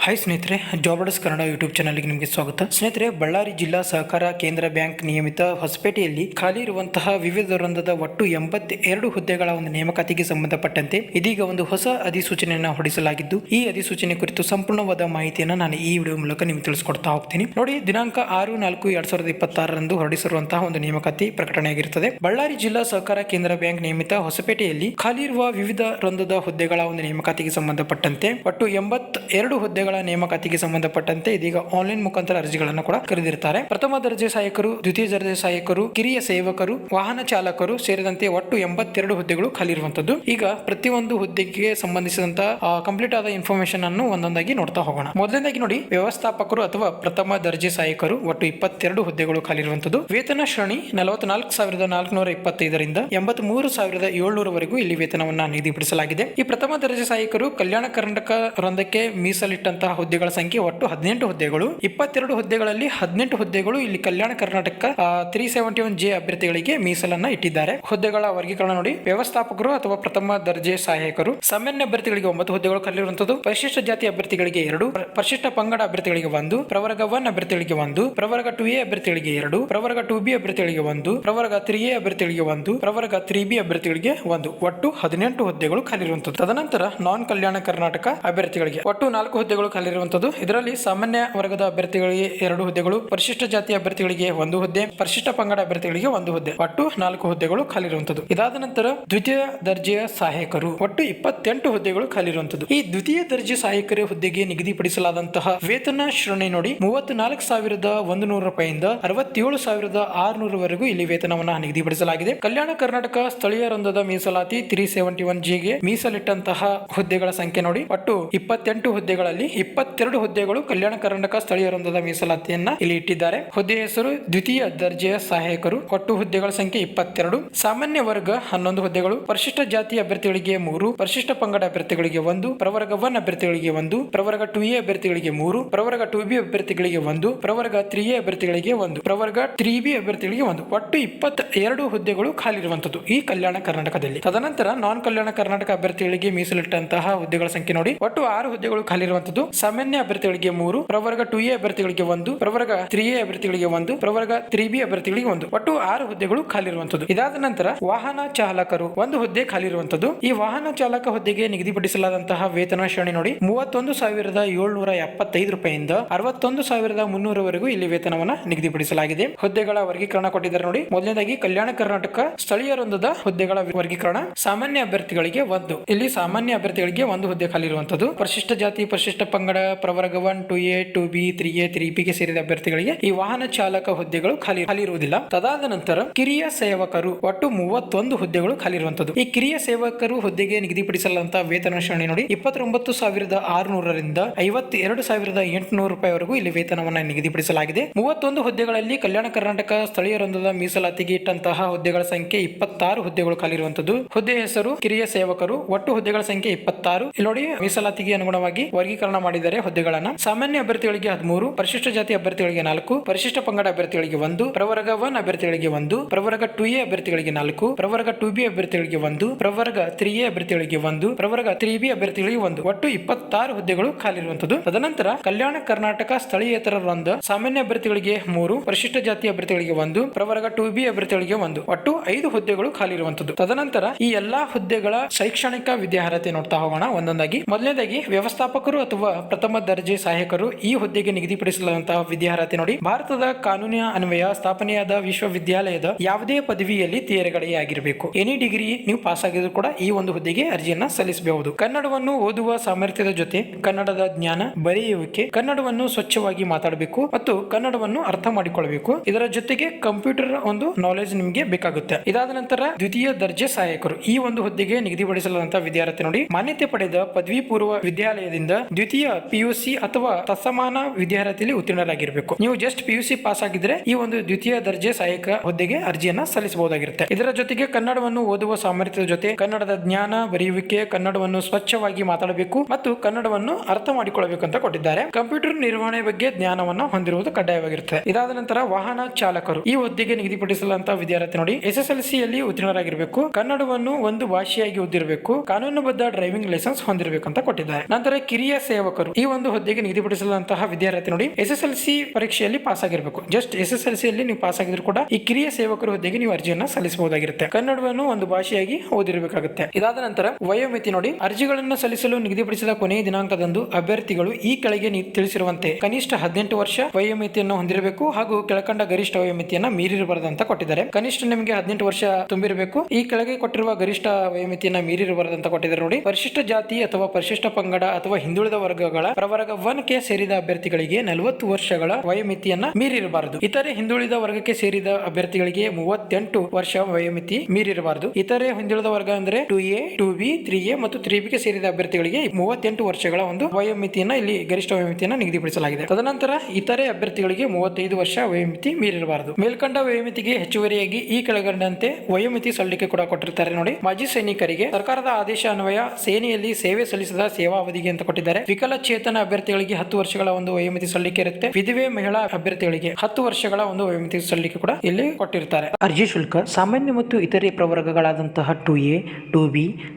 Hi ಸ್ನೇಹಿತರೆ, ಜಾಬರ್ಸ್ Kannada YouTube ಚಾನಲ್ಗೆ ನಿಮಗೆ ಸ್ವಾಗತ. ಸ್ನೇಹಿತರೆ, ಬಳ್ಳಾರಿ ಜಿಲ್ಲಾ ಸಹಕಾರ ಕೇಂದ್ರ ಬ್ಯಾಂಕ್ ನಿಯಮಿತ ಹೊಸಪೇಟೆಯಲ್ಲಿ ಖಾಲಿ ಇರುವಂತಹ ವಿವಿಧ ವೃಂದದ ಒಟ್ಟು 82 ಹುದ್ದೆಗಳ ಒಂದು ನೇಮಕಾತಿಗೆ ಸಂಬಂಧಪಟ್ಟಂತೆ ಇದೀಗ ಒಂದು ಹೊಸ ಅಧಿಸೂಚನೆಯನ್ನು ಹೊರಡಿಸಲಾಗಿದ್ದು, ಈ ಅಧಿಸೂಚನೆ ಕುರಿತು ಸಂಪೂರ್ಣವಾದ ಮಾಹಿತಿಯನ್ನು ನಾನು ಈ ವಿಡಿಯೋ ಮೂಲಕ ನಿಮಗೆ ತಿಳಿಸಿಕೊಡ್ತಾ ಹೋಗ್ತೀನಿ. ನೋಡಿ, ದಿನಾಂಕ 6/4/2026 ಹೊರಡಿಸಿರುವಂತಹ ಒಂದು ನೇಮಕಾತಿ ಪ್ರಕಟಣೆಯಾಗಿರುತ್ತದೆ. ಬಳ್ಳಾರಿ ಜಿಲ್ಲಾ ಸಹಕಾರ ಕೇಂದ್ರ ಬ್ಯಾಂಕ್ ನಿಯಮಿತ ಹೊಸಪೇಟೆಯಲ್ಲಿ ಖಾಲಿ ಇರುವ ವಿವಿಧ ವೃಂದದ ಹುದ್ದೆಗಳ ಒಂದು ನೇಮಕಾತಿಗೆ ಸಂಬಂಧಪಟ್ಟಂತೆ ಒಟ್ಟು 82 ಹುದ್ದೆಗಳ ನೇಮಕಾತಿಗೆ ಸಂಬಂಧಪಟ್ಟಂತೆ ಇದೀಗ ಆನ್ಲೈನ್ ಮುಖಾಂತರ ಅರ್ಜಿಗಳನ್ನು ಕೂಡ ಕರೆದಿರುತ್ತಾರೆ. ಪ್ರಥಮ ದರ್ಜೆ ಸಹಾಯಕರು, ದ್ವಿತೀಯ ದರ್ಜೆ ಸಹಾಯಕರು, ಕಿರಿಯ ಸೇವಕರು, ವಾಹನ ಚಾಲಕರು ಸೇರಿದಂತೆ ಒಟ್ಟು 82 ಹುದ್ದೆಗಳು ಖಾಲಿ ಇರುವಂತದ್ದು. ಈಗ ಪ್ರತಿಯೊಂದು ಹುದ್ದೆಗೆ ಸಂಬಂಧಿಸಿದಂತಹ ಕಂಪ್ಲೀಟ್ ಆದ ಇನ್ಫಾರ್ಮೇಶನ್ ಅನ್ನು ಒಂದೊಂದಾಗಿ ನೋಡ್ತಾ ಹೋಗೋಣ. ಮೊದಲನೇದಾಗಿ ನೋಡಿ, ವ್ಯವಸ್ಥಾಪಕರು ಅಥವಾ ಪ್ರಥಮ ದರ್ಜೆ ಸಹಾಯಕರು ಒಟ್ಟು 22 ಹುದ್ದೆಗಳು ಖಾಲಿ ಇರುವಂತದ್ದು. ವೇತನ ಶ್ರೇಣಿ 44,425ರಿಂದ 83,700 ಇಲ್ಲಿ ವೇತನವನ್ನ ನಿಗದಿಪಡಿಸಲಾಗಿದೆ. ಈ ಪ್ರಥಮ ದರ್ಜೆ ಸಹಾಯಕರು ಕಲ್ಯಾಣ ಕರ್ನಾಟಕ ವೃಂದಕ್ಕೆ ಮೀಸಲಿಟ್ಟಂತಹ ಹುದ್ದೆಗಳ ಸಂಖ್ಯೆ ಒಟ್ಟು 18 ಹುದ್ದೆಗಳು. 22 ಹುದ್ದೆಗಳಲ್ಲಿ 18 ಹುದ್ದೆಗಳು ಇಲ್ಲಿ ಕಲ್ಯಾಣ ಕರ್ನಾಟಕ 371J ಅಭ್ಯರ್ಥಿಗಳಿಗೆ ಮೀಸಲನ್ನ ಇಟ್ಟಿದ್ದಾರೆ. ಹುದ್ದೆಗಳ ವರ್ಗೀಕರಣ ನೋಡಿ, ವ್ಯವಸ್ಥಾಪಕರು ಅಥವಾ ಪ್ರಥಮ ದರ್ಜೆ ಸಹಾಯಕರು ಸಾಮಾನ್ಯ ಅಭ್ಯರ್ಥಿಗಳಿಗೆ 9 ಹುದ್ದೆಗಳು ಖಾಲಿ ಇರುವಂತದ್ದು. ಪರಿಶಿಷ್ಟ ಜಾತಿ ಅಭ್ಯರ್ಥಿಗಳಿಗೆ 2, ಪರಿಶಿಷ್ಟ ಪಂಗಡ ಅಭ್ಯರ್ಥಿಗಳಿಗೆ 1, ಪ್ರವರ್ಗ 1 ಅಭ್ಯರ್ಥಿಗಳಿಗೆ 1, ಪ್ರವರ್ಗ 2A ಅಭ್ಯರ್ಥಿಗಳಿಗೆ 2, ಪ್ರವರ್ಗ 2B ಅಭ್ಯರ್ಥಿಗಳಿಗೆ 1, ಪ್ರವರ್ಗ 3A ಅಭ್ಯರ್ಥಿಗಳಿಗೆ 1, ಪ್ರವರ್ಗ 3B ಅಭ್ಯರ್ಥಿಗಳಿಗೆ 1, ಒಟ್ಟು 18 ಹುದ್ದೆಗಳು ಖಾಲಿ ಇರುವಂತದ್ದು. ತದನಂತರ ನಾನ್ ಕಲ್ಯಾಣ ಕರ್ನಾಟಕ ಅಭ್ಯರ್ಥಿಗಳಿಗೆ ಒಟ್ಟು 4 ಹುದ್ದೆಗಳು ಖಾಲಿ ಇರುವಂತದ್ದು. ಇದರಲ್ಲಿ ಸಾಮಾನ್ಯ ವರ್ಗದ ಅಭ್ಯರ್ಥಿಗಳಿಗೆ 2 ಹುದ್ದೆಗಳು, ಪರಿಶಿಷ್ಟ ಜಾತಿ ಅಭ್ಯರ್ಥಿಗಳಿಗೆ 1 ಹುದ್ದೆ, ಪರಿಶಿಷ್ಟ ಪಂಗಡ ಅಭ್ಯರ್ಥಿಗಳಿಗೆ 1 ಹುದ್ದೆ, ಒಟ್ಟು 4 ಹುದ್ದೆಗಳು ಖಾಲಿ ಇರುವಂತದ್ದು. ಇದಾದ ನಂತರ ದ್ವಿತೀಯ ದರ್ಜೆಯ ಸಹಾಯಕರು ಒಟ್ಟು 28 ಹುದ್ದೆಗಳು ಖಾಲಿ ಇರುವಂತದ್ದು. ಈ ದ್ವಿತೀಯ ದರ್ಜೆ ಸಹಾಯಕರ ಹುದ್ದೆಗೆ ನಿಗದಿಪಡಿಸಲಾದಂತಹ ವೇತನ ಶ್ರೇಣಿ ನೋಡಿ, 34,100 ರೂಪಾಯಿಯಿಂದ 67,600 ಇಲ್ಲಿ ವೇತನವನ್ನ ನಿಗದಿಪಡಿಸಲಾಗಿದೆ. ಕಲ್ಯಾಣ ಕರ್ನಾಟಕ ಸ್ಥಳೀಯ ವೃಂದದ ಮೀಸಲಾತಿ 371J ಗೆ ಮೀಸಲಿಟ್ಟಂತಹ ಹುದ್ದೆಗಳ ಸಂಖ್ಯೆ ನೋಡಿ, ಒಟ್ಟು 28 ಹುದ್ದೆಗಳಲ್ಲಿ 22 ಹುದ್ದೆಗಳು ಕಲ್ಯಾಣ ಕರ್ನಾಟಕ ಸ್ಥಳೀಯ ವೃಂದದ ಮೀಸಲಾತಿಯನ್ನ ಇಲ್ಲಿ ಇಟ್ಟಿದ್ದಾರೆ. ಹುದ್ದೆ ಹೆಸರು ದ್ವಿತೀಯ ದರ್ಜೆಯ ಸಹಾಯಕರು. ಒಟ್ಟು ಹುದ್ದೆಗಳ ಸಂಖ್ಯೆ 22. ಸಾಮಾನ್ಯ ವರ್ಗ 11 ಹುದ್ದೆಗಳು, ಪರಿಶಿಷ್ಟ ಜಾತಿ ಅಭ್ಯರ್ಥಿಗಳಿಗೆ 3, ಪರಿಶಿಷ್ಟ ಪಂಗಡ ಅಭ್ಯರ್ಥಿಗಳಿಗೆ 1, ಪ್ರವರ್ಗ 1 ಅಭ್ಯರ್ಥಿಗಳಿಗೆ 1, ಪ್ರವರ್ಗ 2A ಅಭ್ಯರ್ಥಿಗಳಿಗೆ 3, ಪ್ರವರ್ಗ 2B ಅಭ್ಯರ್ಥಿಗಳಿಗೆ 1, ಪ್ರವರ್ಗ 3A ಅಭ್ಯರ್ಥಿಗಳಿಗೆ 1, ಪ್ರವರ್ಗ 3B ಅಭ್ಯರ್ಥಿಗಳಿಗೆ 1, ಒಟ್ಟು 22 ಹುದ್ದೆಗಳು ಖಾಲಿ ಇರುವಂತದ್ದು ಈ ಕಲ್ಯಾಣ ಕರ್ನಾಟಕದಲ್ಲಿ. ತದನಂತರ ನಾನ್ ಕಲ್ಯಾಣ ಕರ್ನಾಟಕ ಅಭ್ಯರ್ಥಿಗಳಿಗೆ ಮೀಸಲಿಟ್ಟಂತಹ ಹುದ್ದೆಗಳ ಸಂಖ್ಯೆ ನೋಡಿ, ಒಟ್ಟು 6 ಹುದ್ದೆಗಳು ಖಾಲಿ ಇರುವಂತದ್ದು. ಸಾಮಾನ್ಯ ಅಭ್ಯರ್ಥಿಗಳಿಗೆ 3, ಪ್ರವರ್ಗ 2A ಅಭ್ಯರ್ಥಿಗಳಿಗೆ 1, ಪ್ರವರ್ಗ 3A ಅಭ್ಯರ್ಥಿಗಳಿಗೆ 1, ಪ್ರವರ್ಗ 3B ಅಭ್ಯರ್ಥಿಗಳಿಗೆ 1, ಒಟ್ಟು 6 ಹುದ್ದೆಗಳು ಖಾಲಿ ಇರುವಂತದ್ದು. ಇದಾದ ನಂತರ ವಾಹನ ಚಾಲಕರು 1 ಹುದ್ದೆ ಖಾಲಿ ಇರುವಂತದ್ದು. ಈ ವಾಹನ ಚಾಲಕ ಹುದ್ದೆಗೆ ನಿಗದಿಪಡಿಸಲಾದಂತಹ ವೇತನ ಶ್ರೇಣಿ ನೋಡಿ, 31,775 ರೂಪಾಯಿಯಿಂದ 61,300 ಇಲ್ಲಿ ವೇತನವನ್ನ ನಿಗದಿಪಡಿಸಲಾಗಿದೆ. ಹುದ್ದೆಗಳ ವರ್ಗೀಕರಣ ಕೊಟ್ಟಿದ್ದಾರೆ ನೋಡಿ. ಮೊದಲನೇದಾಗಿ ಕಲ್ಯಾಣ ಕರ್ನಾಟಕ ಸ್ಥಳೀಯ ವೃಂದದ ಹುದ್ದೆಗಳ ವರ್ಗೀಕರಣ. ಸಾಮಾನ್ಯ ಅಭ್ಯರ್ಥಿಗಳಿಗೆ 1, ಇಲ್ಲಿ ಸಾಮಾನ್ಯ ಅಭ್ಯರ್ಥಿಗಳಿಗೆ 1 ಹುದ್ದೆ ಖಾಲಿ ಇರುವಂತದ್ದು. ಪರಿಶಿಷ್ಟ ಜಾತಿ, ಪರಿಶಿಷ್ಟ ಪಂಗಡ, ಪ್ರವರ್ಗ 1, 2A, 2B, 3A, 3B ಗೆ ಸೇರಿದ ಅಭ್ಯರ್ಥಿಗಳಿಗೆ ಈ ವಾಹನ ಚಾಲಕ ಹುದ್ದೆಗಳು ಖಾಲಿ ಇರುವುದಿಲ್ಲ. ತದಾದ ನಂತರ ಕಿರಿಯ ಸೇವಕರು ಒಟ್ಟು 31 ಹುದ್ದೆಗಳು ಖಾಲಿ ಇರುವಂತದ್ದು. ಈ ಕಿರಿಯ ಸೇವಕರು ಹುದ್ದೆಗೆ ನಿಗದಿಪಡಿಸಲಾದಂತಹ ವೇತನ ಶ್ರೇಣಿ ನೋಡಿ, 29,600ರಿಂದ 52,800 ರೂಪಾಯಿವರೆಗೂ ಇಲ್ಲಿ ವೇತನವನ್ನ ನಿಗದಿಪಡಿಸಲಾಗಿದೆ. 31 ಹುದ್ದೆಗಳಲ್ಲಿ ಕಲ್ಯಾಣ ಕರ್ನಾಟಕ ಸ್ಥಳೀಯ ವೃಂದದ ಮೀಸಲಾತಿಗೆ ಇಟ್ಟಂತಹ ಹುದ್ದೆಗಳ ಸಂಖ್ಯೆ 26 ಹುದ್ದೆಗಳು ಖಾಲಿ ಇರುವಂತದ್ದು. ಹುದ್ದೆ ಹೆಸರು ಕಿರಿಯ ಸೇವಕರು. ಒಟ್ಟು ಹುದ್ದೆಗಳ ಸಂಖ್ಯೆ 26. ಇಲ್ಲಿ ನೋಡಿ, ಮೀಸಲಾತಿಗೆ ಅನುಗುಣವಾಗಿ ವರ್ಗೀಕರಣ ಮಾಡಿದ್ದಾರೆ ಹುದ್ದೆಗಳನ್ನ. ಸಾಮಾನ್ಯ ಅಭ್ಯರ್ಥಿಗಳಿಗೆ 13, ಪರಿಶಿಷ್ಟ ಜಾತಿ ಅಭ್ಯರ್ಥಿಗಳಿಗೆ 4, ಪರಿಶಿಷ್ಟ ಪಂಗಡ ಅಭ್ಯರ್ಥಿಗಳಿಗೆ 1, ಪ್ರವರ್ಗ 1 ಅಭ್ಯರ್ಥಿಗಳಿಗೆ 1, ಪ್ರವರ್ಗ 2A ಅಭ್ಯರ್ಥಿಗಳಿಗೆ 4, ಪ್ರವರ್ಗ 2B ಅಭ್ಯರ್ಥಿಗಳಿಗೆ 1, ಪ್ರವರ್ಗ 3A ಅಭ್ಯರ್ಥಿಗಳಿಗೆ 1, ಪ್ರವರ್ಗ 3B ಅಭ್ಯರ್ಥಿಗಳಿಗೆ 1, ಒಟ್ಟು 26 ಹುದ್ದೆಗಳು ಖಾಲಿ ಇರುವಂತದ್ದು. ತದನಂತರ ಕಲ್ಯಾಣ ಕರ್ನಾಟಕ ಸ್ಥಳೀಯೇತರ ವೃಂದ ಸಾಮಾನ್ಯ ಅಭ್ಯರ್ಥಿಗಳಿಗೆ 3, ಪರಿಶಿಷ್ಟ ಜಾತಿ ಅಭ್ಯರ್ಥಿಗಳಿಗೆ 1, ಪ್ರವರ್ಗ 2B ಅಭ್ಯರ್ಥಿಗಳಿಗೆ 1, ಒಟ್ಟು 5 ಹುದ್ದೆಗಳು ಖಾಲಿ ಇರುವಂತದ್ದು. ತದನಂತರ ಈ ಎಲ್ಲಾ ಹುದ್ದೆಗಳ ಶೈಕ್ಷಣಿಕ ವಿದ್ಯಾರ್ಹತೆ ನೋಡ್ತಾ ಹೋಗೋಣ ಒಂದೊಂದಾಗಿ. ಮೊದಲನೇದಾಗಿ ವ್ಯವಸ್ಥಾಪಕರು ಅಥವಾ ಪ್ರಥಮ ದರ್ಜೆ ಸಹಾಯಕರು. ಈ ಹುದ್ದೆಗೆ ನಿಗದಿಪಡಿಸಲಾದಂತಹ ವಿದ್ಯಾರ್ಹತೆ ನೋಡಿ, ಭಾರತದ ಕಾನೂನಿನ ಅನ್ವಯ ಸ್ಥಾಪನೆಯಾದ ವಿಶ್ವವಿದ್ಯಾಲಯದ ಯಾವುದೇ ಪದವಿಯಲ್ಲಿ ತೇರ್ಗಡೆಯಾಗಿರಬೇಕು. ಎನಿ ಡಿಗ್ರಿ ನೀವು ಪಾಸ್ ಆಗಿದ್ರು ಕೂಡ ಈ ಒಂದು ಹುದ್ದೆಗೆ ಅರ್ಜಿಯನ್ನ ಸಲ್ಲಿಸಬಹುದು. ಕನ್ನಡವನ್ನು ಓದುವ ಸಾಮರ್ಥ್ಯದ ಜೊತೆ ಕನ್ನಡದ ಜ್ಞಾನ, ಬರೆಯುವಿಕೆ, ಕನ್ನಡವನ್ನು ಸ್ವಚ್ಛವಾಗಿ ಮಾತಾಡಬೇಕು ಮತ್ತು ಕನ್ನಡವನ್ನು ಅರ್ಥ ಮಾಡಿಕೊಳ್ಳಬೇಕು. ಇದರ ಜೊತೆಗೆ ಕಂಪ್ಯೂಟರ್ ಒಂದು ನಾಲೆಜ್ ನಿಮಗೆ ಬೇಕಾಗುತ್ತೆ. ಇದಾದ ನಂತರ ದ್ವಿತೀಯ ದರ್ಜೆ ಸಹಾಯಕರು. ಈ ಒಂದು ಹುದ್ದೆಗೆ ನಿಗದಿಪಡಿಸಲಾದಂತಹ ವಿದ್ಯಾರ್ಥಿ ನೋಡಿ, ಮಾನ್ಯತೆ ಪಡೆದ ಪದವಿ ಪೂರ್ವ ವಿದ್ಯಾಲಯದಿಂದ ದ್ವಿತೀಯ PUC ಅಥವಾ ತತ್ಸಮಾನ ವಿದ್ಯಾರ್ಥಿಯಲ್ಲಿ ಉತ್ತೀರ್ಣರಾಗಿರಬೇಕು. ನೀವು ಜಸ್ಟ್ PUC ಪಾಸ್ ಆಗಿದ್ರೆ ಈ ಒಂದು ದ್ವಿತೀಯ ದರ್ಜೆ ಸಹಾಯಕ ಹುದ್ದೆಗೆ ಅರ್ಜಿಯನ್ನ ಸಲ್ಲಿಸಬಹುದಾಗಿರುತ್ತೆ. ಇದರ ಜೊತೆಗೆ ಕನ್ನಡವನ್ನು ಓದುವ ಸಾಮರ್ಥ್ಯದ ಜೊತೆ ಕನ್ನಡದ ಜ್ಞಾನ, ಬರೆಯುವಿಕೆ, ಕನ್ನಡವನ್ನು ಸ್ವಚ್ಛವಾಗಿ ಮಾತಾಡಬೇಕು ಮತ್ತು ಕನ್ನಡವನ್ನು ಅರ್ಥ ಮಾಡಿಕೊಳ್ಳಬೇಕು ಅಂತ ಕೊಟ್ಟಿದ್ದಾರೆ. ಕಂಪ್ಯೂಟರ್ ನಿರ್ವಹಣೆ ಬಗ್ಗೆ ಜ್ಞಾನವನ್ನು ಹೊಂದಿರುವುದು ಕಡ್ಡಾಯವಾಗಿರುತ್ತೆ. ಇದಾದ ನಂತರ ವಾಹನ ಚಾಲಕರು. ಈ ಹುದ್ದೆಗೆ ನಿಗದಿಪಡಿಸಲಾದಂತಹ ವಿದ್ಯಾರ್ಥಿ ನೋಡಿ, SSLC ಯಲ್ಲಿ ಉತ್ತೀರ್ಣರಾಗಿರಬೇಕು. ಕನ್ನಡವನ್ನು ಒಂದು ಭಾಷೆಯಾಗಿ ಓದಿರಬೇಕು. ಕಾನೂನುಬದ್ಧ ಡ್ರೈವಿಂಗ್ ಲೈಸೆನ್ಸ್ ಹೊಂದಿರಬೇಕು ಅಂತ ಕೊಟ್ಟಿದ್ದಾರೆ. ನಂತರ ಕಿರಿಯ ಸೇವಕರು ಸೇವಕರು ಈ ಒಂದು ಹುದ್ದೆಗೆ ನಿಗದಿಪಡಿಸಲಾದಂತಹ ವಿದ್ಯಾರ್ಥಿ ನೋಡಿ SSLC ಪರೀಕ್ಷೆಯಲ್ಲಿ ಪಾಸ್ ಆಗಿರಬೇಕು. ಜಸ್ಟ್ SSLC ಅಲ್ಲಿ ನೀವು ಪಾಸ್ ಆಗಿದ್ರು ಕೂಡ ಈ ಕಿರಿಯ ಸೇವಕರ ಹುದ್ದೆಗೆ ನೀವು ಅರ್ಜಿಯನ್ನ ಸಲ್ಲಿಸಬಹುದಾಗಿರುತ್ತೆ. ಕನ್ನಡವನ್ನು ಒಂದು ಭಾಷೆಯಾಗಿ ಓದಿರಬೇಕಾಗುತ್ತೆ. ಇದಾದ ನಂತರ ವಯೋಮಿತಿ ನೋಡಿ, ಅರ್ಜಿಗಳನ್ನು ಸಲ್ಲಿಸಲು ನಿಗದಿಪಡಿಸಿದ ಕೊನೆಯ ದಿನಾಂಕದಂದು ಅಭ್ಯರ್ಥಿಗಳು ಈ ಕೆಳಗೆ ತಿಳಿಸಿರುವಂತೆ ಕನಿಷ್ಠ 18 ವರ್ಷ ವಯೋಮಿತಿಯನ್ನು ಹೊಂದಿರಬೇಕು ಹಾಗೂ ಕೆಳಕಂಡ ಗರಿಷ್ಠ ವಯೋಮಿತಿಯನ್ನ ಮೀರಿರಬಾರದು ಅಂತ ಕೊಟ್ಟಿದ್ದಾರೆ. ಕನಿಷ್ಠ ನಿಮಗೆ 18 ವರ್ಷ ತುಂಬಿರಬೇಕು. ಈ ಕೆಳಗೆ ಕೊಟ್ಟಿರುವ ಗರಿಷ್ಠ ವಯೋಮಿತಿಯನ್ನ ಮೀರಿರಬಾರದು ಅಂತ ಕೊಟ್ಟಿದ್ದಾರೆ ನೋಡಿ. ಪರಿಶಿಷ್ಟ ಜಾತಿ ಅಥವಾ ಪರಿಶಿಷ್ಟ ಪಂಗಡ ಅಥವಾ ಹಿಂದುಳಿದ ವರ್ಗಗಳ ಪ್ರವರ್ಗ 1ಕ್ಕೆ ಸೇರಿದ ಅಭ್ಯರ್ಥಿಗಳಿಗೆ 40 ವರ್ಷಗಳ ವಯೋಮಿತಿಯನ್ನ ಮೀರಿರಬಾರದು. ಇತರೆ ಹಿಂದುಳಿದ ವರ್ಗಕ್ಕೆ ಸೇರಿದ ಅಭ್ಯರ್ಥಿಗಳಿಗೆ 38 ವರ್ಷ ವಯೋಮಿತಿ ಮೀರಿರಬಾರದು. ಇತರೆ ಹಿಂದುಳಿದ ವರ್ಗ ಅಂದ್ರೆ 2A, 2B, 3A ಮತ್ತು 3B ಗೆ ಸೇರಿದ ಅಭ್ಯರ್ಥಿಗಳಿಗೆ 38 ವರ್ಷಗಳ ಒಂದು ವಯೋಮಿತಿಯನ್ನ ಇಲ್ಲಿ ಗರಿಷ್ಠ ವಯೋಮಿತಿಯನ್ನ ನಿಗದಿಪಡಿಸಲಾಗಿದೆ. ತದನಂತರ ಇತರೆ ಅಭ್ಯರ್ಥಿಗಳಿಗೆ 35 ವರ್ಷ ವಯೋಮಿತಿ ಮೀರಿರಬಾರದು. ಮೇಲ್ಕಂಡ ವಯೋಮಿತಿಗೆ ಹೆಚ್ಚುವರಿಯಾಗಿ ಈ ಕೆಳಗಂಡಂತೆ ವಯೋಮಿತಿ ಸಲ್ಲಿಕೆ ಕೂಡ ಕೊಟ್ಟಿರ್ತಾರೆ ನೋಡಿ. ಮಾಜಿ ಸೈನಿಕರಿಗೆ ಸರ್ಕಾರದ ಆದೇಶ ಅನ್ವಯ ಸೇನೆಯಲ್ಲಿ ಸೇವೆ ಸಲ್ಲಿಸಿದ ಸೇವಾ ಅವಧಿಗೆ ಅಂತ ಕೊಟ್ಟಿದ್ದಾರೆ. ವಿಕಲಚೇತನ ಅಭ್ಯರ್ಥಿಗಳಿಗೆ 10 ವರ್ಷಗಳ ಒಂದು ವಯೋಮಿತಿ ಸಲ್ಲಿಕೆ ಇರುತ್ತೆ. ವಿಧವೆ ಮಹಿಳಾ ಅಭ್ಯರ್ಥಿಗಳಿಗೆ 10 ವರ್ಷಗಳ ಒಂದು ವಯೋಮಿತಿ ಸಲ್ಲಿಕೆ ಕೂಡ ಇಲ್ಲಿ ಕೊಟ್ಟಿರ್ತಾರೆ. ಅರ್ಜಿ ಶುಲ್ಕ ಸಾಮಾನ್ಯ ಮತ್ತು ಇತರೆ ಪ್ರವರ್ಗಗಳಾದಂತಹ 2A, 2B,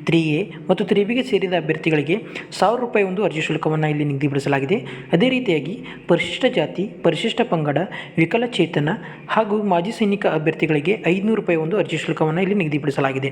3A ಮತ್ತು 3B ಗೆ ಸೇರಿದ ಅಭ್ಯರ್ಥಿಗಳಿಗೆ 1000 ರೂಪಾಯಿ ಒಂದು ಅರ್ಜಿ ಶುಲ್ಕವನ್ನು ಇಲ್ಲಿ ನಿಗದಿಪಡಿಸಲಾಗಿದೆ. ಅದೇ ರೀತಿಯಾಗಿ ಪರಿಶಿಷ್ಟ ಜಾತಿ, ಪರಿಶಿಷ್ಟ ಪಂಗಡ, ವಿಕಲಚೇತನ ಹಾಗೂ ಮಾಜಿ ಸೈನಿಕ ಅಭ್ಯರ್ಥಿಗಳಿಗೆ 500 ರೂಪಾಯಿ ಒಂದು ಅರ್ಜಿ ಶುಲ್ಕವನ್ನು ಇಲ್ಲಿ ನಿಗದಿಪಡಿಸಲಾಗಿದೆ.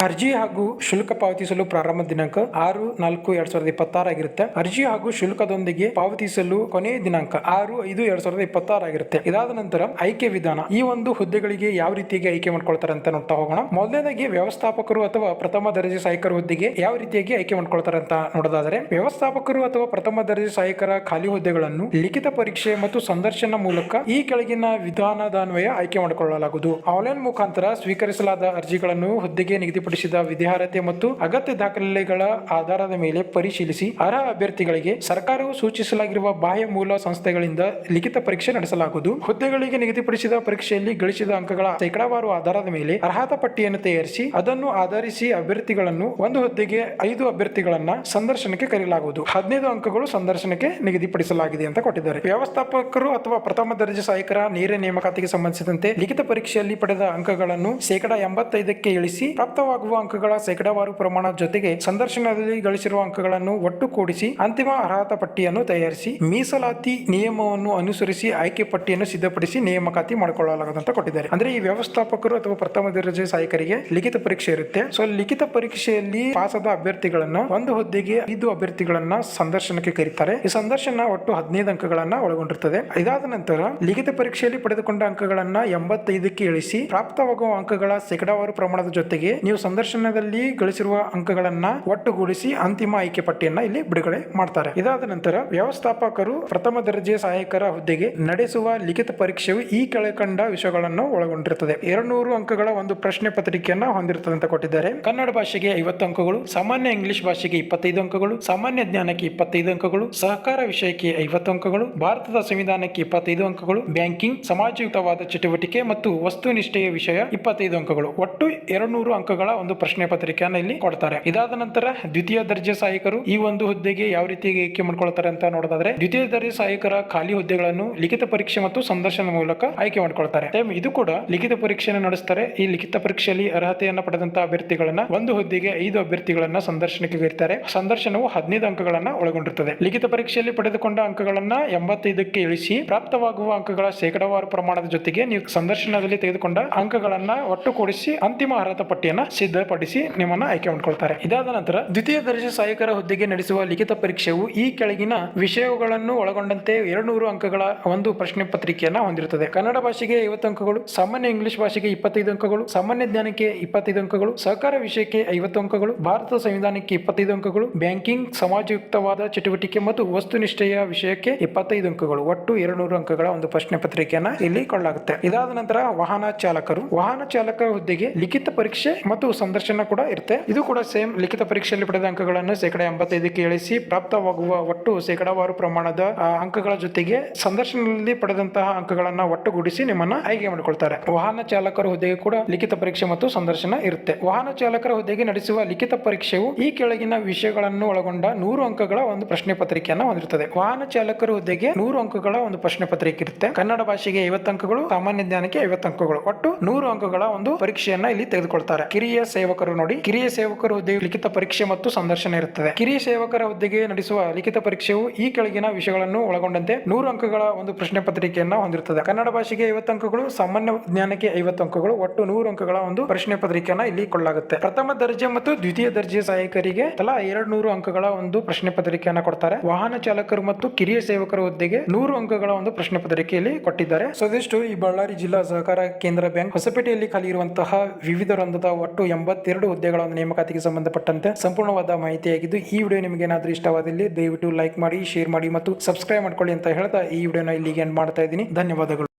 ಅರ್ಜಿ ಹಾಗೂ ಶುಲ್ಕ ಪಾವತಿಸಲು ಪ್ರಾರಂಭ ದಿನಾಂಕ 6/4/2026 ಆಗಿರುತ್ತೆ. ಅರ್ಜಿ ಹಾಗೂ ಶುಲ್ಕದೊಂದಿಗೆ ಪಾವತಿಸಲು ಕೊನೆಯ ದಿನಾಂಕ 6/5/2026 ಆಗಿರುತ್ತೆ. ಇದಾದ ನಂತರ ಆಯ್ಕೆ ವಿಧಾನ, ಈ ಒಂದು ಹುದ್ದೆಗಳಿಗೆ ಯಾವ ರೀತಿಯಾಗಿ ಆಯ್ಕೆ ಮಾಡ್ಕೊಳ್ತಾರೆ ಅಂತ ನೋಡ್ತಾ ಹೋಗೋಣ. ಮೊದಲನೇದಾಗಿ ವ್ಯವಸ್ಥಾಪಕರು ಅಥವಾ ಪ್ರಥಮ ದರ್ಜೆ ಸಹಾಯಕರ ಹುದ್ದೆಗೆ ಯಾವ ರೀತಿಯಾಗಿ ಆಯ್ಕೆ ಮಾಡ್ಕೊಳ್ತಾರೆ ಅಂತ ನೋಡೋದಾದ್ರೆ, ವ್ಯವಸ್ಥಾಪಕರು ಅಥವಾ ಪ್ರಥಮ ದರ್ಜೆ ಸಹಾಯಕರ ಖಾಲಿ ಹುದ್ದೆಗಳನ್ನು ಲಿಖಿತ ಪರೀಕ್ಷೆ ಮತ್ತು ಸಂದರ್ಶನ ಮೂಲಕ ಈ ಕೆಳಗಿನ ವಿಧಾನದ ಅನ್ವಯ ಆಯ್ಕೆ ಮಾಡಿಕೊಳ್ಳಲಾಗುವುದು. ಆನ್ಲೈನ್ ಮುಖಾಂತರ ಸ್ವೀಕರಿಸಲಾದ ಅರ್ಜಿಗಳನ್ನು ಹುದ್ದೆಗೆ ನಿಗದಿಪಡಿಸಿದ ವಿದ್ಯಾರ್ಹತೆ ಮತ್ತು ಅಗತ್ಯ ದಾಖಲೆಗಳ ಆಧಾರದ ಮೇಲೆ ಪರಿಶೀಲಿಸಿ ಅರ್ಹ ಅಭ್ಯರ್ಥಿಗಳಿಗೆ ಸರ್ಕಾರವು ಸೂಚಿಸಲಾಗಿರುವ ಬಾಹ್ಯ ಮೂಲ ಸಂಸ್ಥೆಗಳಿಂದ ಲಿಖಿತ ಪರೀಕ್ಷೆ ನಡೆಸಲಾಗುವುದು. ಹುದ್ದೆಗಳಿಗೆ ನಿಗದಿಪಡಿಸಿದ ಪರೀಕ್ಷೆಯಲ್ಲಿ ಗಳಿಸಿದ ಅಂಕಗಳ ಶೇಕಡಾವಾರು ಆಧಾರದ ಮೇಲೆ ಅರ್ಹತಾ ಪಟ್ಟಿಯನ್ನು ತಯಾರಿಸಿ ಅದನ್ನು ಆಧರಿಸಿ ಅಭ್ಯರ್ಥಿಗಳನ್ನು ಒಂದು ಹುದ್ದೆಗೆ 5 ಅಭ್ಯರ್ಥಿಗಳನ್ನ ಸಂದರ್ಶನಕ್ಕೆ ಕರೆಯಲಾಗುವುದು. 15 ಅಂಕಗಳು ಸಂದರ್ಶನಕ್ಕೆ ನಿಗದಿಪಡಿಸಲಾಗಿದೆ ಅಂತ ಕೊಟ್ಟಿದ್ದಾರೆ. ವ್ಯವಸ್ಥಾಪಕರು ಅಥವಾ ಪ್ರಥಮ ದರ್ಜೆ ಸಹಾಯಕರ ನೇರ ನೇಮಕಾತಿಗೆ ಸಂಬಂಧಿಸಿದಂತೆ ಲಿಖಿತ ಪರೀಕ್ಷೆಯಲ್ಲಿ ಪಡೆದ ಅಂಕಗಳನ್ನು 85%ಕ್ಕೆ ಇಳಿಸಿ ಪ್ರಾಪ್ತವಾಗುವ ಅಂಕಗಳ ಶೇಕಡಾವಾರು ಪ್ರಮಾಣ ಜೊತೆಗೆ ಸಂದರ್ಶನದಲ್ಲಿ ಗಳಿಸಿರುವ ಅಂಕಗಳನ್ನು ಒಟ್ಟು ಕೂಡಿಸಿ ಅಂತಿಮ ಅರ್ಹತಾ ಪಟ್ಟಿಯನ್ನು ತಯಾರಿಸಿ ಮೀಸಲಾತಿ ನಿಯಮವನ್ನು ಅನುಸರಿಸಿ ಆಯ್ಕೆ ಪಟ್ಟಿಯನ್ನು ಸಿದ್ಧಪಡಿಸಿ ನೇಮಕಾತಿ ಮಾಡಿಕೊಳ್ಳಲಾಗುತ್ತದೆ ಅಂತ ಕೊಟ್ಟಿದ್ದಾರೆ. ಅಂದ್ರೆ ಈ ವ್ಯವಸ್ಥಾಪಕರು ಅಥವಾ ಪ್ರಥಮ ದರ್ಜೆ ಸಹಾಯಕರಿಗೆ ಲಿಖಿತ ಪರೀಕ್ಷೆ ಇರುತ್ತೆ. ಸೊ ಲಿಖಿತ ಪರೀಕ್ಷೆಯಲ್ಲಿ ಪಾಸಾದ ಅಭ್ಯರ್ಥಿಗಳನ್ನ ಒಂದು ಹುದ್ದೆಗೆ 5 ಅಭ್ಯರ್ಥಿಗಳನ್ನ ಸಂದರ್ಶನಕ್ಕೆ ಕರೀತಾರೆ. ಈ ಸಂದರ್ಶನ ಒಟ್ಟು 15 ಅಂಕಗಳನ್ನ ಒಳಗೊಂಡಿರುತ್ತದೆ. ಇದಾದ ನಂತರ ಲಿಖಿತ ಪರೀಕ್ಷೆಯಲ್ಲಿ ಪಡೆದುಕೊಂಡ ಅಂಕಗಳನ್ನ 85ಕ್ಕೆ ಇಳಿಸಿ ಪ್ರಾಪ್ತವಾಗುವ ಅಂಕಗಳ ಶೇಕಡಾವಾರು ಪ್ರಮಾಣದ ಜೊತೆಗೆ ನೀವು ಸಂದರ್ಶನದಲ್ಲಿ ಗಳಿಸಿರುವ ಅಂಕಗಳನ್ನ ಒಟ್ಟುಗೂಡಿಸಿ ಅಂತಿಮ ಆಯ್ಕೆ ಪಟ್ಟಿಯನ್ನ ಇಲ್ಲಿ ಬಿಡುಗಡೆ ಮಾಡ್ತಾರೆ. ಇದಾದ ನಂತರ ವ್ಯವಸ್ಥಾಪಕರು ಪ್ರಥಮ ದರ್ಜೆ ಸಹಾಯಕರ ಹುದ್ದೆಗೆ ನಡೆಸುವ ಲಿಖಿತ ಪರೀಕ್ಷೆಯು ಈ ಕೆಳಕಂಡ ವಿಷಯಗಳನ್ನು ಒಳಗೊಂಡಿರುತ್ತದೆ. 200 ಅಂಕಗಳ ಒಂದು ಪ್ರಶ್ನೆ ಪತ್ರಿಕೆಯನ್ನ ಹೊಂದಿರುತ್ತದೆ ಅಂತ ಕೊಟ್ಟಿದ್ದಾರೆ. ಕನ್ನಡ ಭಾಷೆಗೆ 50 ಅಂಕಗಳು, ಸಾಮಾನ್ಯ ಇಂಗ್ಲಿಷ್ ಭಾಷೆಗೆ 25 ಅಂಕಗಳು, ಸಾಮಾನ್ಯ ಜ್ಞಾನಕ್ಕೆ 25 ಅಂಕಗಳು, ಸಹಕಾರ ವಿಷಯಕ್ಕೆ 50 ಅಂಕಗಳು, ಭಾರತದ ಸಂವಿಧಾನಕ್ಕೆ 25 ಅಂಕಗಳು, ಬ್ಯಾಂಕಿಂಗ್, ಸಮಾಜಯುತವಾದ ಚಟುವಟಿಕೆ ಮತ್ತು ವಸ್ತುನಿಷ್ಠೆಯ ವಿಷಯ 25 ಅಂಕಗಳು. ಒಟ್ಟು 200 ಅಂಕಗಳ ಒಂದು ಪ್ರಶ್ನೆ ಪತ್ರಿಕೆಯನ್ನು ಇಲ್ಲಿ ಕೊಡ್ತಾರೆ. ಇದಾದ ನಂತರ ದ್ವಿತೀಯ ದರ್ಜೆ ಸಹಾಯಕರು ಈ ಒಂದು ಹುದ್ದೆಗೆ ಯಾವ ರೀತಿಯಾಗಿ ಆಯ್ಕೆ ಮಾಡ್ಕೊಳ್ತಾರೆ ಅಂತ ನೋಡೋದಾದ್ರೆ, ದ್ವಿತೀಯ ದರ್ಜೆ ಸಹಾಯಕರ ಖಾಲಿ ಹುದ್ದೆಗಳನ್ನು ಲಿಖಿತ ಪರೀಕ್ಷೆ ಮತ್ತು ಸಂದರ್ಶನ ಮೂಲಕ ಆಯ್ಕೆ ಮಾಡ್ಕೊಳ್ತಾರೆ. ಇದು ಕೂಡ ಲಿಖಿತ ಪರೀಕ್ಷೆಯನ್ನು ನಡೆಸ್ತಾರೆ. ಈ ಲಿಖಿತ ಪರೀಕ್ಷೆಯಲ್ಲಿ ಅರ್ಹತೆಯನ್ನು ಪಡೆದಂತಹ ಅಭ್ಯರ್ಥಿಗಳನ್ನ ಒಂದು ಹುದ್ದೆಗೆ 5 ಅಭ್ಯರ್ಥಿಗಳನ್ನ ಸಂದರ್ಶನಕ್ಕೆ ಕರೀತಾರೆ. ಸಂದರ್ಶನವು 15 ಅಂಕಗಳನ್ನ ಒಳಗೊಂಡಿರುತ್ತದೆ. ಲಿಖಿತ ಪರೀಕ್ಷೆಯಲ್ಲಿ ಪಡೆದುಕೊಂಡ ಅಂಕಗಳನ್ನ 85ಕ್ಕೆ ಇಳಿಸಿ ಪ್ರಾಪ್ತವಾಗುವ ಅಂಕಗಳ ಶೇಕಡಾವಾರು ಪ್ರಮಾಣದ ಜೊತೆಗೆ ನೀವು ಸಂದರ್ಶನದಲ್ಲಿ ತೆಗೆದುಕೊಂಡ ಅಂಕಗಳನ್ನ ಒಟ್ಟು ಕೂಡಿಸಿ ಅಂತಿಮ ಅರ್ಹತಾ ಪಟ್ಟಿಯನ್ನ ಸಿದ್ಧಪಡಿಸಿ ನಿಮ್ಮನ್ನ ಆಯ್ಕೆ ಮಾಡಿಕೊಳ್ತಾರೆ. ಇದಾದ ನಂತರ ದ್ವಿತೀಯ ದರ್ಜೆ ಸಹಾಯಕರ ಹುದ್ದೆಗೆ ನಡೆಸುವ ಲಿಖಿತ ಪರೀಕ್ಷೆಯು ಈ ಕೆಳಗಿನ ವಿಷಯಗಳನ್ನು ಒಳಗೊಂಡಂತೆ 200 ಅಂಕಗಳ ಒಂದು ಪ್ರಶ್ನೆ ಪತ್ರಿಕೆಯನ್ನ ಹೊಂದಿರುತ್ತದೆ. ಕನ್ನಡ ಭಾಷೆಗೆ 50 ಅಂಕಗಳು, ಸಾಮಾನ್ಯ ಇಂಗ್ಲಿಷ್ ಭಾಷೆಗೆ 25 ಅಂಕಗಳು, ಸಾಮಾನ್ಯ ಜ್ಞಾನಕ್ಕೆ 25 ಅಂಕಗಳು, ಸಹಕಾರ ವಿಷಯಕ್ಕೆ 50 ಅಂಕಗಳು, ಭಾರತದ ಸಂವಿಧಾನಕ್ಕೆ 25 ಅಂಕಗಳು, ಬ್ಯಾಂಕಿಂಗ್, ಸಮಾಜಯುಕ್ತವಾದ ಚಟುವಟಿಕೆ ಮತ್ತು ವಸ್ತುನಿಷ್ಠೆಯ ವಿಷಯಕ್ಕೆ 25 ಅಂಕಗಳು. ಒಟ್ಟು 200 ಅಂಕಗಳ ಒಂದು ಪ್ರಶ್ನೆ ಪತ್ರಿಕೆಯನ್ನ ಇಲ್ಲಿ ಕೊಳ್ಳಲಾಗುತ್ತೆ. ಇದಾದ ನಂತರ ವಾಹನ ಚಾಲಕರ ಹುದ್ದೆಗೆ ಲಿಖಿತ ಪರೀಕ್ಷೆ ಮತ್ತು ಸಂದರ್ಶನ ಕೂಡ ಇರುತ್ತೆ. ಇದು ಕೂಡ ಸೇಮ್ ಲಿಖಿತ ಪರೀಕ್ಷೆಯಲ್ಲಿ ಪಡೆದ ಅಂಕಗಳನ್ನು 85ಕ್ಕೆ ಇಳಿಸಿ ಪ್ರಾಪ್ತವಾಗುವ ಒಟ್ಟು ಶೇಕಡಾವಾರು ಪ್ರಮಾಣದ ಅಂಕಗಳ ಜೊತೆಗೆ ಸಂದರ್ಶನದಲ್ಲಿ ಪಡೆದಂತಹ ಅಂಕಗಳನ್ನ ಒಟ್ಟುಗೂಡಿಸಿ ನಿಮ್ಮನ್ನ ಆಯ್ಕೆ ಮಾಡಿಕೊಳ್ತಾರೆ. ವಾಹನ ಚಾಲಕರ ಹುದ್ದೆಗೆ ಕೂಡ ಲಿಖಿತ ಪರೀಕ್ಷೆ ಮತ್ತು ಸಂದರ್ಶನ ಇರುತ್ತೆ. ವಾಹನ ಚಾಲಕರ ಹುದ್ದೆಗೆ ನಡೆಸುವ ಲಿಖಿತ ಪರೀಕ್ಷೆಯು ಈ ಕೆಳಗಿನ ವಿಷಯಗಳನ್ನು ಒಳಗೊಂಡ 100 ಅಂಕಗಳ ಒಂದು ಪ್ರಶ್ನೆ ಪತ್ರಿಕೆಯನ್ನು ಹೊಂದಿರುತ್ತದೆ. ವಾಹನ ಚಾಲಕರ ಹುದ್ದೆಗೆ 100 ಅಂಕಗಳ ಒಂದು ಪ್ರಶ್ನೆ ಪತ್ರಿಕೆ ಇರುತ್ತೆ. ಕನ್ನಡ ಭಾಷೆಗೆ 50 ಅಂಕಗಳು, ಸಾಮಾನ್ಯ ಜ್ಞಾನಕ್ಕೆ 50 ಅಂಕಗಳು, ಒಟ್ಟು 100 ಅಂಕಗಳ ಒಂದು ಪರೀಕ್ಷೆಯನ್ನ ಇಲ್ಲಿ ತೆಗೆದುಕೊಳ್ತಾರೆ. ಕಿರಿಯ ಕಿರಿಯ ಸೇವಕರು ನೋಡಿ, ಕಿರಿಯ ಸೇವಕರ ಹುದ್ದೆಗೆ ಲಿಖಿತ ಪರೀಕ್ಷೆ ಮತ್ತು ಸಂದರ್ಶನ ಇರುತ್ತದೆ. ಕಿರಿಯ ಸೇವಕರ ಹುದ್ದೆಗೆ ನಡೆಸುವ ಲಿಖಿತ ಪರೀಕ್ಷೆಯು ಈ ಕೆಳಗಿನ ವಿಷಯಗಳನ್ನು ಒಳಗೊಂಡಂತೆ 100 ಅಂಕಗಳ ಒಂದು ಪ್ರಶ್ನೆ ಪತ್ರಿಕೆಯನ್ನ ಹೊಂದಿರುತ್ತದೆ. ಕನ್ನಡ ಭಾಷೆಗೆ 50 ಅಂಕಗಳು, ಸಾಮಾನ್ಯ ವಿಜ್ಞಾನಕ್ಕೆ 50 ಅಂಕಗಳು, ಒಟ್ಟು 100 ಅಂಕಗಳ ಒಂದು ಪ್ರಶ್ನೆ ಪತ್ರಿಕೆಯನ್ನ ಇಲ್ಲಿ ಕೊಳ್ಳಲಾಗುತ್ತೆ. ಪ್ರಥಮ ದರ್ಜೆ ಮತ್ತು ದ್ವಿತೀಯ ದರ್ಜೆ ಸಹಾಯಕರಿಗೆ ತಲಾ 200 ಅಂಕಗಳ ಒಂದು ಪ್ರಶ್ನೆ ಪತ್ರಿಕೆಯನ್ನ ಕೊಡ್ತಾರೆ. ವಾಹನ ಚಾಲಕರು ಮತ್ತು ಕಿರಿಯ ಸೇವಕರ ಹುದ್ದೆಗೆ 100 ಅಂಕಗಳ ಒಂದು ಪ್ರಶ್ನೆ ಪತ್ರಿಕೆಯಲ್ಲಿ ಕೊಟ್ಟಿದ್ದಾರೆ. ಸೊ ಇದಿಷ್ಟು ಈ ಬಳ್ಳಾರಿ ಜಿಲ್ಲಾ ಸಹಕಾರ ಕೇಂದ್ರ ಬ್ಯಾಂಕ್ ಹೊಸಪೇಟೆಯಲ್ಲಿ ಖಾಲಿ ಇರುವಂತಹ ವಿವಿಧ ವೃಂದದ ಒಟ್ಟು 82 ಹುದ್ದೆಗಳ ಒಂದು ನೇಮಕಾತಿಗೆ ಸಂಬಂಧಪಟ್ಟಂತೆ ಸಂಪೂರ್ಣವಾದ ಮಾಹಿತಿಯಾಗಿದ್ದು, ಈ ವಿಡಿಯೋ ನಿಮಗೆ ಏನಾದರೂ ಇಷ್ಟವಾದಲ್ಲಿ ದಯವಿಟ್ಟು ಲೈಕ್ ಮಾಡಿ, ಶೇರ್ ಮಾಡಿ ಮತ್ತು ಸಬ್ಸ್ಕ್ರೈಬ್ ಮಾಡ್ಕೊಳ್ಳಿ ಅಂತ ಹೇಳ್ತಾ ಈ ವಿಡಿಯೋನ ಇಲ್ಲಿಗೆ ಎಂಡ್ ಮಾಡ್ತಾ ಇದ್ದೀನಿ. ಧನ್ಯವಾದಗಳು.